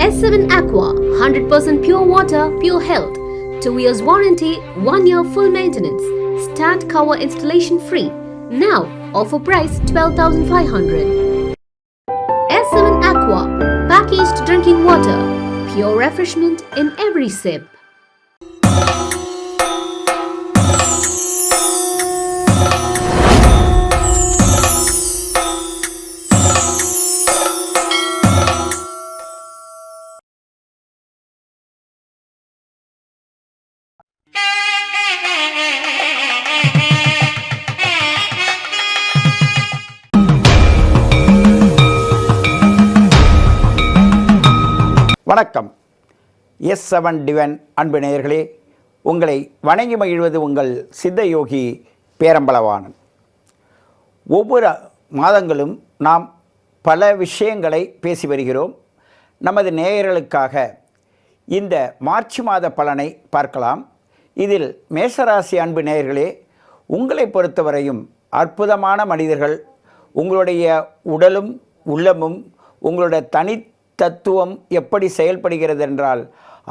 S7 Aqua, 100% pure water, pure health. 2 years warranty, 1 year full maintenance. Start cover installation free. Now, offer price 12,500. S7 Aqua, packaged drinking water. Pure refreshment in every sip. வணக்கம். S7 divine அன்பு நேயர்களே, உங்களை வணங்கி மகிழ்வது உங்கள் சித்த யோகி பேரம்பலவாணன். ஒவ்வொரு மாதங்களும் நாம் பல விஷயங்களை பேசி வருகிறோம். நமது நேயர்களுக்காக இந்த மார்ச் மாத பலனை பார்க்கலாம். இதில் மேஷராசி அன்பு நேயர்களே, உங்களை பொறுத்தவரையும் அற்புதமான மனிதர்கள். உங்களுடைய உடலும் உள்ளமும் உங்களுடைய தத்துவம் எப்படி செயல்படுகிறது என்றால்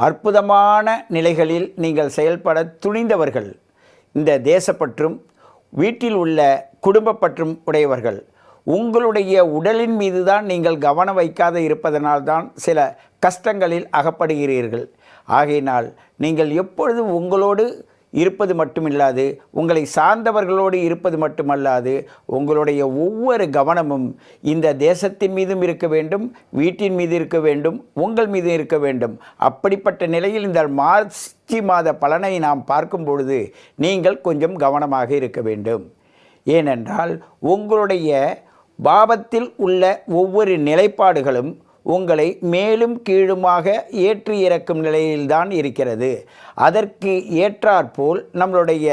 அற்புதமான நிலைகளில் நீங்கள் செயல்பட துணிந்தவர்கள். இந்த தேசப்பற்றும் வீட்டில் உள்ள குடும்பப்பற்றும் உடையவர்கள். உங்களுடைய உடலின் மீது தான் நீங்கள் கவனம் வைக்காத இருப்பதனால்தான் சில கஷ்டங்களில் அகப்படுகிறீர்கள். ஆகையினால் நீங்கள் எப்பொழுதும் உங்களோடு இருப்பது மட்டுமில்லாது, உங்களை சார்ந்தவர்களோடு இருப்பது மட்டுமல்லாது, உங்களுடைய ஒவ்வொரு கவனமும் இந்த தேசத்தின் மீதும் இருக்க வேண்டும், வீட்டின் மீது இருக்க வேண்டும், உங்கள் மீது இருக்க வேண்டும். அப்படிப்பட்ட நிலையில் இந்த மார்ச் மாத பலனை நாம் பார்க்கும் பொழுது நீங்கள் கொஞ்சம் கவனமாக இருக்க வேண்டும். ஏனென்றால் உங்களுடைய பாவத்தில் உள்ள ஒவ்வொரு நிலைப்பாடுகளும் உங்களை மேலும் கீழுமாக ஏற்றி இறக்கும் நிலையில்தான் இருக்கிறது. அதற்கு ஏற்றாற்போல் நம்மளுடைய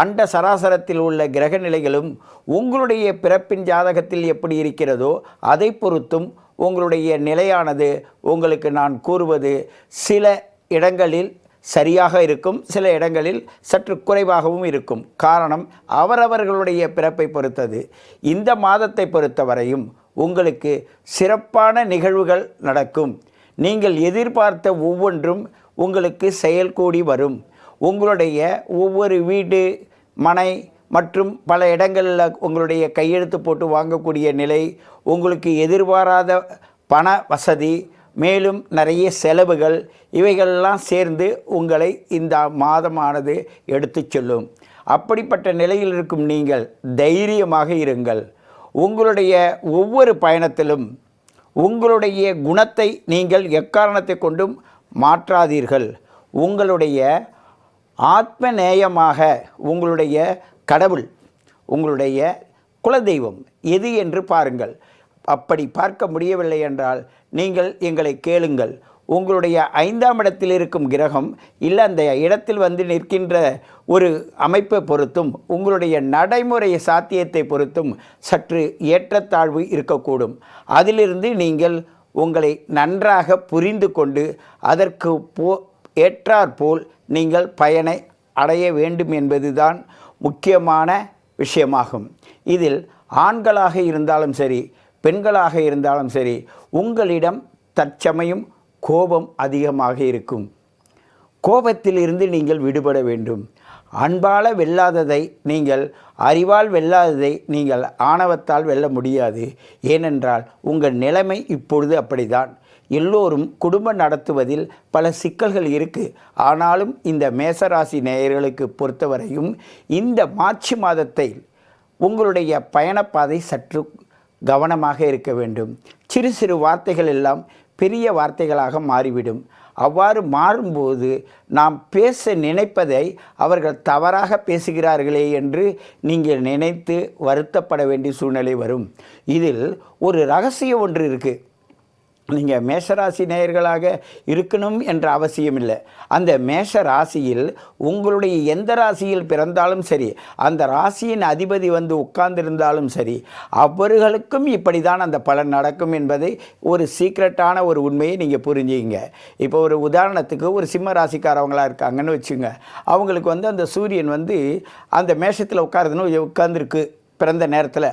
அண்ட சராசரத்தில் உள்ள கிரக நிலைகளும் உங்களுடைய பிறப்பின் ஜாதகத்தில் எப்படி இருக்கிறதோ அதை பொறுத்தும் உங்களுடைய நிலையானது உங்களுக்கு நான் கூறுவது சில இடங்களில் சரியாக இருக்கும், சில இடங்களில் சற்று குறைவாகவும் இருக்கும். காரணம் அவரவர்களுடைய பிறப்பை பொறுத்தது. இந்த மாதத்தை பொறுத்தவரையும் உங்களுக்கு சிறப்பான நிகழ்வுகள் நடக்கும். நீங்கள் எதிர்பார்த்த ஒவ்வொன்றும் உங்களுக்கு செயல்கூடி வரும். உங்களுடைய ஒவ்வொரு வீடு, மனை மற்றும் பல இடங்களில் உங்களுடைய கையெழுத்து போட்டு வாங்கக்கூடிய நிலை, உங்களுக்கு எதிர்பாராத பண வசதி, மேலும் நிறைய செலவுகள், இவைகளெல்லாம் சேர்ந்து உங்களை இந்த மாதமானது எடுத்து செல்லும். அப்படிப்பட்ட நிலையில் இருக்கும் நீங்கள் தைரியமாக இருங்கள். உங்களுடைய ஒவ்வொரு பயணத்திலும் உங்களுடைய குணத்தை நீங்கள் எக்காரணத்தை கொண்டும் மாற்றாதீர்கள். உங்களுடைய ஆத்ம நேயமாக உங்களுடைய கடவுள், உங்களுடைய குலதெய்வம் எது என்று பாருங்கள். அப்படி பார்க்க முடியவில்லை என்றால் நீங்கள் எங்களை கேளுங்கள். உங்களுடைய 5ஆம் இடத்தில் இருக்கும் கிரகம் இல்லை அந்த இடத்தில் வந்து நிற்கின்ற ஒரு அமைப்பை பொறுத்தும் உங்களுடைய நடைமுறை சாத்தியத்தை பொறுத்தும் சற்று ஏற்றத்தாழ்வு இருக்கக்கூடும். அதிலிருந்து நீங்கள் உங்களை நன்றாக புரிந்து கொண்டு அதற்கு ஏற்றாற்போல் நீங்கள் பயனை அடைய வேண்டும் என்பதுதான் முக்கியமான விஷயமாகும். இதில் ஆண்களாக இருந்தாலும் சரி, பெண்களாக இருந்தாலும் சரி, உங்களிடம் தற்சமயம் கோபம் அதிகமாக இருக்கும். கோபத்தில் இருந்து நீங்கள் விடுபட வேண்டும். அன்பால் வெல்லாததை நீங்கள், அறிவால் வெல்லாததை நீங்கள் ஆணவத்தால் வெல்ல முடியாது. ஏனென்றால் உங்கள் நிலைமை இப்பொழுது அப்படித்தான். எல்லோரும் குடும்பம் நடத்துவதில் பல சிக்கல்கள் இருக்குது. ஆனாலும் இந்த மேசராசி நேயர்களுக்கு பொறுத்தவரையும் இந்த மார்ச் மாதத்தை உங்களுடைய பயணப்பாதை சற்று கவனமாக இருக்க வேண்டும். சிறு சிறு வார்த்தைகள் எல்லாம் பெரிய வார்த்தைகளாக மாறிவிடும். அவ்வாறு மாறும்போது நாம் பேச நினைப்பதை அவர்கள் தவறாக பேசுகிறார்களே என்று நீங்கள் நினைத்து வருத்தப்பட வேண்டிய சூழ்நிலை வரும். இதில் ஒரு ரகசியம் ஒன்று இருக்குது. நீங்கள் மேஷராசி நேயர்களாக இருக்கணும் என்ற அவசியம் இல்லை. அந்த மேஷ ராசியில் உங்களுடைய எந்த ராசியில் பிறந்தாலும் சரி, அந்த ராசியின் அதிபதி வந்து உட்கார்ந்திருந்தாலும் சரி, அவர்களுக்கும் இப்படி தான் அந்த பலன் நடக்கும் என்பதை ஒரு சீக்ரெட்டான ஒரு உண்மையை நீங்கள் புரிஞ்சுங்க. இப்போ ஒரு உதாரணத்துக்கு ஒரு சிம்ம ராசிக்காரவங்களாக இருக்காங்கன்னு வச்சுங்க. அவங்களுக்கு வந்து அந்த சூரியன் வந்து அந்த மேஷத்தில் உட்காருதுன்னு உட்கார்ந்துருக்கு பிறந்த நேரத்தில்.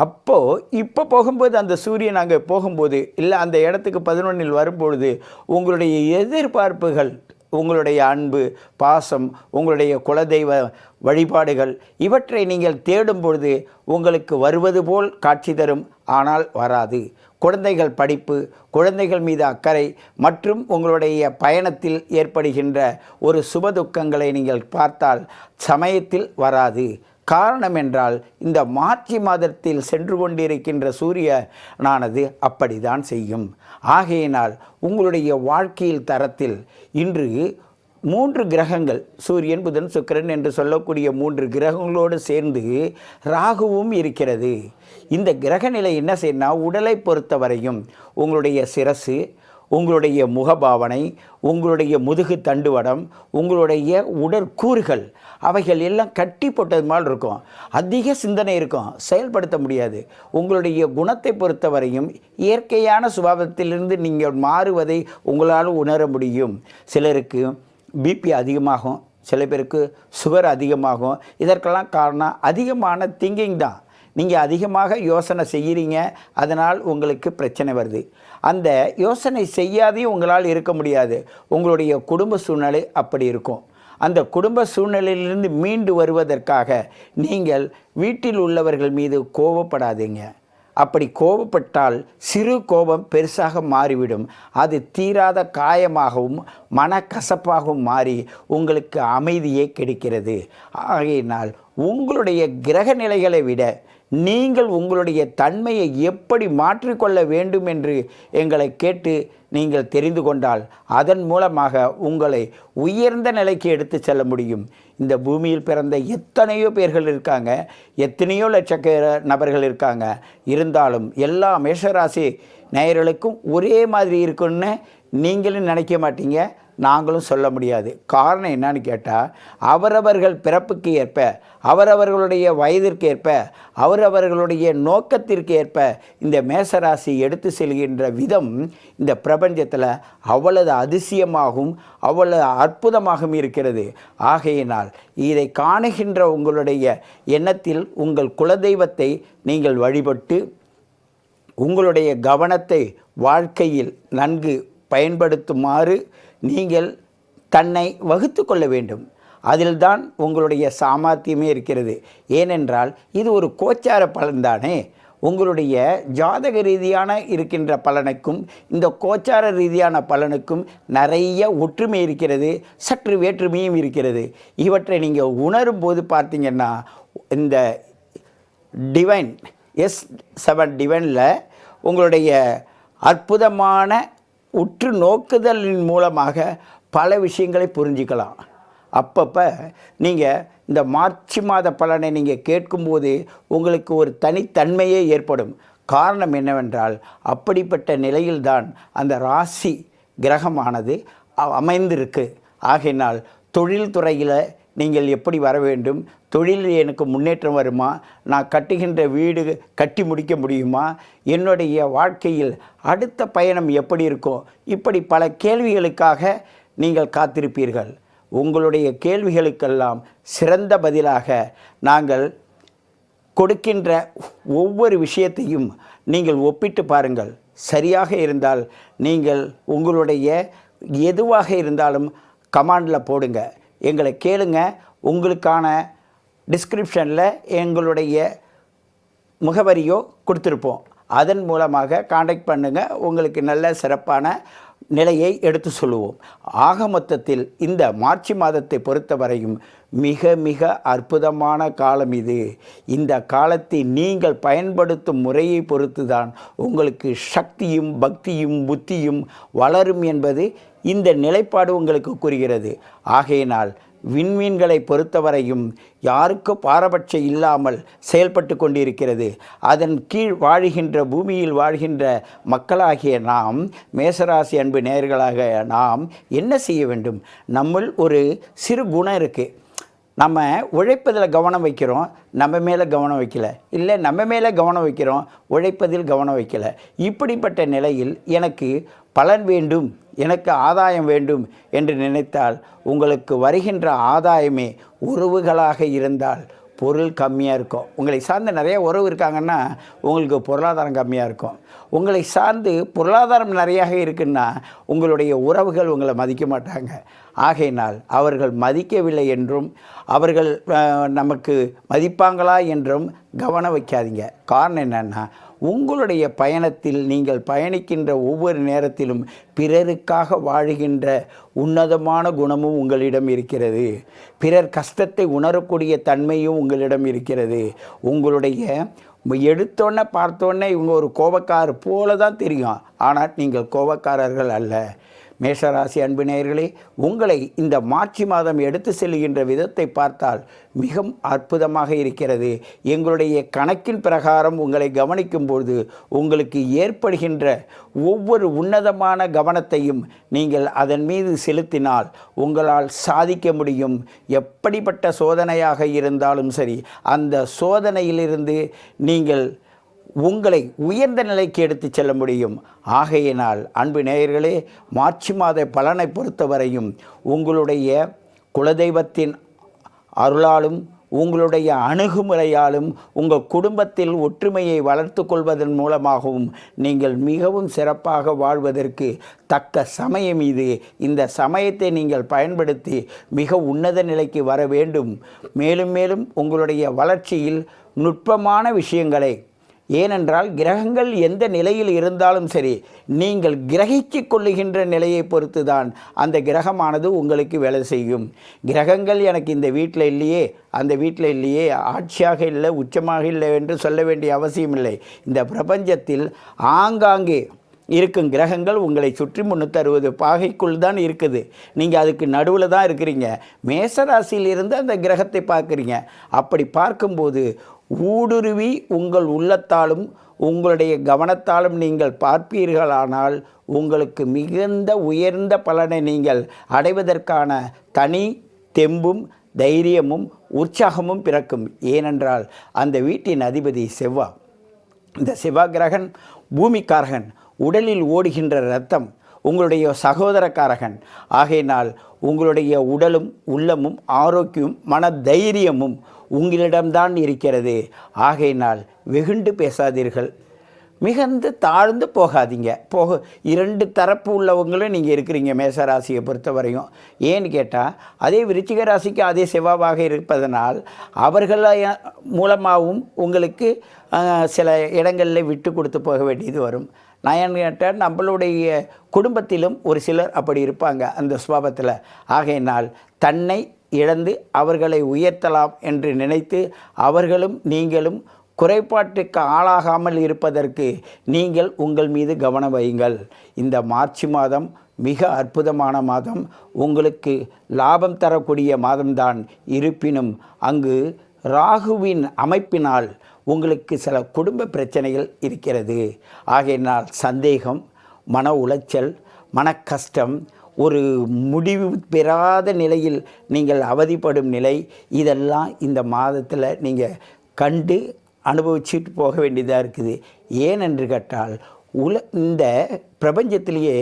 அப்போது இப்போ போகும்போது அந்த சூரியன் அங்கே போகும்போது இல்லை அந்த இடத்துக்கு 11 வரும்பொழுது உங்களுடைய எதிர்பார்ப்புகள், உங்களுடைய அன்பு, பாசம், உங்களுடைய குலதெய்வ வழிபாடுகள் இவற்றை நீங்கள் தேடும் பொழுது உங்களுக்கு வருவது போல் காட்சி தரும். ஆனால் வராது. குழந்தைகள் படிப்பு, குழந்தைகள் மீது அக்கறை மற்றும் உங்களுடைய பயணத்தில் ஏற்படுகின்ற ஒரு சுபதுக்கங்களை நீங்கள் பார்த்தால் சமயத்தில் வராது. காரணம் என்றால் இந்த மார்ச் மாதத்தில் சென்று கொண்டிருக்கின்ற சூரியனானது அப்படித்தான் செய்யும். ஆகையினால் உங்களுடைய வாழ்க்கையில் தரத்தில் இன்று 3 கிரகங்கள், சூரியன், புதன், சுக்கிரன் என்று சொல்லக்கூடிய 3 கிரகங்களோடு சேர்ந்து ராகுவும் இருக்கிறது. இந்த கிரகநிலை என்ன செய்யணும்னா, உடலை பொறுத்தவரையும் உங்களுடைய சிரசு, உங்களுடைய முகபாவனை, உங்களுடைய முதுகு தண்டுவடம், உங்களுடைய உடற்கூறுகள் அவைகள் எல்லாம் கட்டி போட்டது மாதிரி இருக்கும். அதிக சிந்தனை இருக்கும், செயல்படுத்த முடியாது. உங்களுடைய குணத்தை பொறுத்தவரையும் இயற்கையான சுபாவத்திலிருந்து நீங்கள் மாறுவதை உங்களால் உணர முடியும். சிலருக்கு பிபி அதிகமாகும், சில பேருக்கு சுகர் அதிகமாகும். இதற்கெல்லாம் காரணம் அதிகமான திங்கிங் தான். நீங்கள் அதிகமாக யோசனை செய்கிறீங்க, அதனால் உங்களுக்கு பிரச்சனை வருது. அந்த யோசனை செய்யாதையும் உங்களால் இருக்க முடியாது. உங்களுடைய குடும்ப சூழ்நிலை அப்படி இருக்கும். அந்த குடும்ப சூழ்நிலையிலிருந்து மீண்டு வருவதற்காக நீங்கள் வீட்டில் உள்ளவர்கள் மீது கோபப்படாதீங்க. அப்படி கோபப்பட்டால் சிறு கோபம் பெருசாக மாறிவிடும். அது தீராத காயமாகவும் மனக்கசப்பாகவும் மாறி உங்களுக்கு அமைதியே கிடைக்கிறது. ஆகையினால் உங்களுடைய கிரக நிலைகளை விட நீங்கள் உங்களுடைய தன்மையை எப்படி மாற்றிக்கொள்ள வேண்டும் என்று எங்களை கேட்டு நீங்கள் தெரிந்து கொண்டால் அதன் மூலமாக உங்களை உயர்ந்த நிலைக்கு எடுத்து செல்ல முடியும். இந்த பூமியில் பிறந்த எத்தனையோ பேர்கள் இருக்காங்க, எத்தனையோ நபர்கள் இருக்காங்க. இருந்தாலும் எல்லா மேஷராசி நேயர்களுக்கும் ஒரே மாதிரி இருக்குன்னு நீங்களும் நினைக்க மாட்டீங்க, நாங்களும் சொல்ல முடியாது. காரணம் என்னன்னு கேட்டால், அவரவர்கள் பிறப்புக்கு ஏற்ப, அவரவர்களுடைய வயதிற்கு ஏற்ப, அவரவர்களுடைய நோக்கத்திற்கு ஏற்ப இந்த மேசராசி எடுத்து செல்கின்ற விதம் இந்த பிரபஞ்சத்தில் அவ்வளவு அதிசயமாகவும் அவ்வளவு அற்புதமாகவும் இருக்கிறது. ஆகையினால் இதை காணுகின்ற உங்களுடைய எண்ணத்தில் உங்கள் குலதெய்வத்தை நீங்கள் வழிபட்டு உங்களுடைய கவனத்தை வாழ்க்கையில் நன்கு பயன்படுத்துமாறு நீங்கள் தன்னை வகுத்து கொள்ள வேண்டும். அதில்தான் உங்களுடைய சாமர்த்தியமே இருக்கிறது. ஏனென்றால் இது ஒரு கோச்சார பலன்தானே. உங்களுடைய ஜாதக ரீதியான இருக்கின்ற பலனுக்கும் இந்த கோச்சார ரீதியான பலனுக்கும் நிறைய ஒற்றுமை இருக்கிறது, சற்று வேற்றுமையும் இருக்கிறது. இவற்றை நீங்கள் உணரும் போது பார்த்தீங்கன்னா இந்த டிவைன் S7 டிவைனில் உங்களுடைய அற்புதமான உற்று நோக்குதலின் மூலமாக பல விஷயங்களை புரிஞ்சிக்கலாம். அப்பப்போ நீங்கள் இந்த மார்ச் மாத பலனை நீங்கள் கேட்கும்போது உங்களுக்கு ஒரு தனித்தன்மையே ஏற்படும். காரணம் என்னவென்றால் அப்படிப்பட்ட நிலையில்தான் அந்த ராசி கிரகமானது அமைந்திருக்கு. ஆகையினால் தொழில் துறையில் நீங்கள் எப்படி வர வேண்டும், தொழிலில் எனக்கு முன்னேற்றம் வருமா, நான் கட்டுகின்ற வீடு கட்டி முடிக்க முடியுமா, என்னுடைய வாழ்க்கையில் அடுத்த பயணம் எப்படி இருக்கும், இப்படி பல கேள்விகளுக்காக நீங்கள் காத்திருப்பீர்கள். உங்களுடைய கேள்விகளுக்கெல்லாம் சிறந்த பதிலாக நாங்கள் கொடுக்கின்ற ஒவ்வொரு விஷயத்தையும் நீங்கள் ஒப்பிட்டு பாருங்கள். சரியாக இருந்தால் நீங்கள் உங்களுடைய எதுவாக இருந்தாலும் கமாண்டில் போடுங்க, எங்களை கேளுங்க. உங்களுக்கான டிஸ்கிரிப்ஷனில் எங்களுடைய முகவரியோ கொடுத்துருப்போம். அதன் மூலமாக காண்டாக்ட் பண்ணுங்கள். உங்களுக்கு நல்ல சிறப்பான நிலையை எடுத்து சொல்லுவோம். ஆக மொத்தத்தில் இந்த மார்ச் மாதத்தை பொறுத்தவரையும் மிக மிக அற்புதமான காலம் இது. இந்த காலத்தை நீங்கள் பயன்படுத்தும் முறையை பொறுத்து தான் உங்களுக்கு சக்தியும் பக்தியும் புத்தியும் வளரும் என்பது இந்த நிலைப்பாடு உங்களுக்கு கூறுகிறது. ஆகையினால் விண்மீன்களை பொறுத்தவரையும் யாருக்கும் பாரபட்சம் இல்லாமல் செயல்பட்டு கொண்டிருக்கிறது. அதன் கீழ் வாழ்கின்ற பூமியில் வாழ்கின்ற மக்களாகிய நாம், மேசராசி அன்பு நேயர்களாக நாம் என்ன செய்ய வேண்டும்? நம்முள் ஒரு சிறு குணம் இருக்குது. நம்ம உழைப்பதில் கவனம் வைக்கிறோம், நம்ம மேலே கவனம் வைக்கலை. இல்லை, நம்ம மேலே கவனம் வைக்கிறோம், உழைப்பதில் கவனம் வைக்கலை. இப்படிப்பட்ட நிலையில் எனக்கு பலன் வேண்டும், எனக்கு ஆதாயம் வேண்டும் என்று நினைத்தால் உங்களுக்கு வருகின்ற ஆதாயமே உறவுகளாக இருந்தால் பொருள் கம்மியாக இருக்கும். உங்களை சார்ந்து நிறைய உறவு இருக்காங்கன்னா உங்களுக்கு பொருளாதாரம் கம்மியாக இருக்கும். உங்களை சார்ந்து பொருளாதாரம் நிறையாக இருக்குன்னா உங்களுடைய உறவுகள் உங்களை மதிக்க மாட்டாங்க. ஆகையினால் அவர்கள் மதிக்கவில்லை என்றும் அவர்கள் நமக்கு மதிப்பாங்களா என்றும் கவனம் வைக்காதீங்க. காரணம் என்னென்னா, உங்களுடைய பயணத்தில் நீங்கள் பயணிக்கின்ற ஒவ்வொரு நேரத்திலும் பிறருக்காக வாழுகின்ற உன்னதமான குணமும் உங்களிடம் இருக்கிறது. பிறர் கஷ்டத்தை உணரக்கூடிய தன்மையும் உங்களிடம் இருக்கிறது. உங்களுடைய எடுத்தோன்னே பார்த்தோன்னே இவங்க ஒரு கோபக்காரர் போல தான் தெரியும், ஆனால் நீங்கள் கோபக்காரர்கள் அல்ல. மேஷராசி அன்பு நேயர்களே, உங்களை இந்த மார்ச் மாதம் எடுத்து செல்கின்ற விதத்தை பார்த்தால் மிகவும் அற்புதமாக இருக்கிறது. எங்களுடைய கணக்கின் பிரகாரம் உங்களை கவனிக்கும்போது உங்களுக்கு ஏற்படுகின்ற ஒவ்வொரு உன்னதமான கவனத்தையும் நீங்கள் அதன் மீது செலுத்தினால் உங்களால் சாதிக்க முடியும். எப்படிப்பட்ட சோதனையாக இருந்தாலும் சரி, அந்த சோதனையிலிருந்து நீங்கள் உங்களை உயர்ந்த நிலைக்கு எடுத்து செல்ல முடியும். ஆகையினால் அன்பு நேயர்களே, மார்ச் மாத பலனை பொறுத்தவரையும் உங்களுடைய குலதெய்வத்தின் அருளாலும் உங்களுடைய அணுகுமுறையாலும் உங்கள் குடும்பத்தில் ஒற்றுமையை வளர்த்து கொள்வதன் மூலமாகவும் நீங்கள் மிகவும் சிறப்பாக வாழ்வதற்கு தக்க சமயம் இது. இந்த சமயத்தை நீங்கள் பயன்படுத்தி மிக உன்னத நிலைக்கு வர வேண்டும். மேலும் மேலும் உங்களுடைய வளர்ச்சியில் நுட்பமான விஷயங்களை, ஏனென்றால் கிரகங்கள் எந்த நிலையில் இருந்தாலும் சரி, நீங்கள் கிரகிச்சு கொள்ளுகின்ற நிலையை பொறுத்து தான் அந்த கிரகமானது உங்களுக்கு வேலை செய்யும். கிரகங்கள் எனக்கு இந்த வீட்டில் இல்லையே, அந்த வீட்டில் இல்லையே, ஆட்சியாக இல்லை, உச்சமாக இல்லை என்று சொல்ல வேண்டிய அவசியம் இல்லை. இந்த பிரபஞ்சத்தில் ஆங்காங்கே இருக்கும் கிரகங்கள் உங்களை சுற்றி 360 பாகைக்குள் தான் இருக்குது. நீங்கள் அதுக்கு நடுவில் தான் இருக்கிறீங்க. மேசராசியிலிருந்து அந்த கிரகத்தை பார்க்குறீங்க. அப்படி பார்க்கும்போது ஊடுருவி உங்கள் உள்ளத்தாலும் உங்களுடைய கவனத்தாலும் நீங்கள் பார்ப்பீர்களானால் உங்களுக்கு மிகுந்த உயர்ந்த பலனை நீங்கள் அடைவதற்கான தனி தெம்பும் தைரியமும் உற்சாகமும் பிறக்கும். ஏனென்றால் அந்த வீட்டின் அதிபதி செவ்வாய். இந்த செவ்வாய் கிரகன் பூமிக்காரகன், உடலில் ஓடுகின்ற இரத்தம் உங்களுடைய சகோதரக்காரகன். ஆகையினால் உங்களுடைய உடலும் உள்ளமும் ஆரோக்கியமும் மன தைரியமும் உங்களிடம்தான் இருக்கிறது. ஆகையினால் வெகுண்டு பேசாதீர்கள், மிகுந்து தாழ்ந்து போகாதீங்க. இரண்டு தரப்பு உள்ளவங்களும் நீங்கள் இருக்கிறீங்க மேசராசியை பொறுத்தவரையும். ஏன்னு கேட்டால், அதே விருச்சிக ராசிக்கு அதே செவ்வாவாக இருப்பதனால் அவர்கள் மூலமாகவும் உங்களுக்கு சில இடங்களில் விட்டு கொடுத்து போக வேண்டியது வரும். நான் என்ன கேட்டால், நம்மளுடைய குடும்பத்திலும் ஒரு சிலர் அப்படி இருப்பாங்க அந்த சுபாவத்தில். ஆகையினால் தன்னை இழந்து அவர்களை உயர்த்தலாம் என்று நினைத்து அவர்களும் நீங்களும் குறைபாட்டுக்கு ஆளாகாமல் இருப்பதற்கு நீங்கள் உங்கள் மீது கவனம் வையுங்கள். இந்த மார்ச் மாதம் மிக அற்புதமான மாதம், உங்களுக்கு லாபம் தரக்கூடிய மாதம்தான். இருப்பினும் அங்கு ராகுவின் அமைப்பினால் உங்களுக்கு சில குடும்ப பிரச்சனைகள் இருக்கிறது. ஆகையினால் சந்தேகம், மன உளைச்சல், மன கஷ்டம், ஒரு முடிவு பெறாத நிலையில் நீங்கள் அவதிப்படும் நிலை, இதெல்லாம் இந்த மாதத்தில் நீங்கள் கண்டு அனுபவிச்சுட்டு போக வேண்டியதாக இருக்குது. ஏனென்று கேட்டால், இந்த பிரபஞ்சத்திலேயே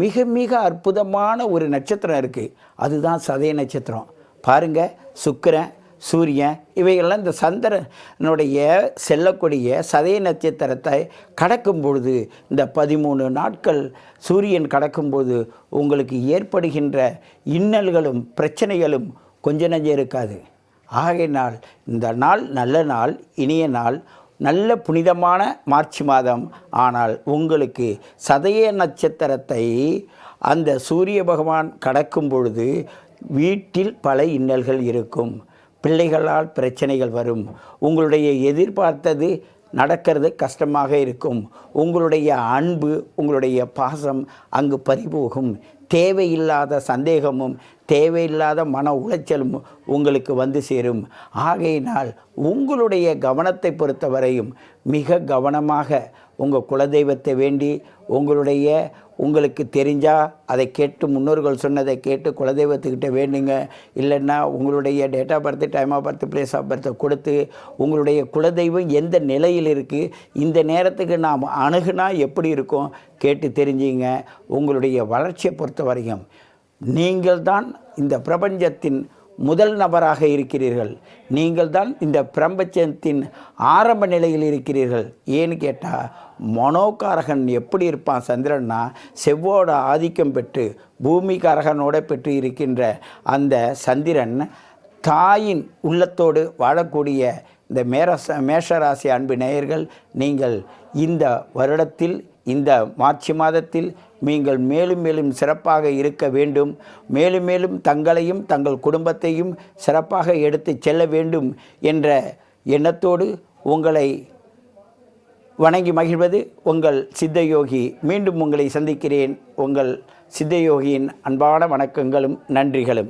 மிக மிக அற்புதமான ஒரு நட்சத்திரம் இருக்குது. அதுதான் சதய நட்சத்திரம். பாருங்கள், சுக்கிரன், சூரியன் இவைகள்லாம் இந்த சந்திரனுடைய செல்லக்கூடிய சதய நட்சத்திரத்தை கடக்கும் பொழுது, இந்த 13 நாட்கள் சூரியன் கடக்கும்போது உங்களுக்கு ஏற்படுகின்ற இன்னல்களும் பிரச்சனைகளும் கொஞ்ச நஞ்சம் இருக்காது. ஆகையினால் இந்த நாள் நல்ல நாள், இனிய நாள், நல்ல புனிதமான மார்ச் மாதம். ஆனால் உங்களுக்கு சதய நட்சத்திரத்தை அந்த சூரிய பகவான் கடக்கும் பொழுது வீட்டில் பல இன்னல்கள் இருக்கும். பிள்ளைகளால் பிரச்சனைகள் வரும். உங்களுடைய எதிர்பார்த்தது நடக்கிறது கஷ்டமாக இருக்கும். உங்களுடைய அன்பு, உங்களுடைய பாசம் அங்கு பறிபோகும். தேவையில்லாத சந்தேகமும் தேவையில்லாத மன உளைச்சலும் உங்களுக்கு வந்து சேரும். ஆகையினால் உங்களுடைய கவனத்தை பொறுத்தவரையும் மிக கவனமாக உங்கள் குலதெய்வத்தை வேண்டி, உங்களுக்கு தெரிஞ்சால் அதை கேட்டு, முன்னோர்கள் சொன்னதை கேட்டு குலதெய்வத்துக்கிட்ட வேண்டுங்க. இல்லைன்னா உங்களுடைய date of birth, time of birth, place of பர்த்தை கொடுத்து உங்களுடைய குலதெய்வம் எந்த நிலையில் இருக்குது, இந்த நேரத்துக்கு நாம் அணுகுனா எப்படி இருக்கும் கேட்டு தெரிஞ்சுங்க. உங்களுடைய வளர்ச்சியை பொறுத்த வரையும் நீங்கள் தான் இந்த பிரபஞ்சத்தின் முதல் நபராக இருக்கிறீர்கள். நீங்கள் தான் இந்த பிரபஞ்சத்தின் ஆரம்ப நிலையில் இருக்கிறீர்கள். ஏன்னு கேட்டால், மனோகாரகன் எப்படி இருப்பான் சந்திரன்னா, செவ்வோட ஆதிக்கம் பெற்று பூமிகாரகனோட பெற்று இருக்கின்ற அந்த சந்திரன் தாயின் உள்ளத்தோடு வாழக்கூடிய இந்த மேஷராசி அன்பு நேயர்கள், நீங்கள் இந்த வருடத்தில் இந்த மார்ச் மாதத்தில் நீங்கள் மேலும் மேலும் சிறப்பாக இருக்க வேண்டும். மேலும் மேலும் தங்களையும் தங்கள் குடும்பத்தையும் சிறப்பாக எடுத்து செல்ல வேண்டும் என்ற எண்ணத்தோடு உங்களை வணங்கி மகிழ்வது உங்கள் சித்தயோகி. மீண்டும் உங்களை சந்திக்கிறேன். உங்கள் சித்தயோகியின் அன்பான வணக்கங்களும் நன்றிகளும்.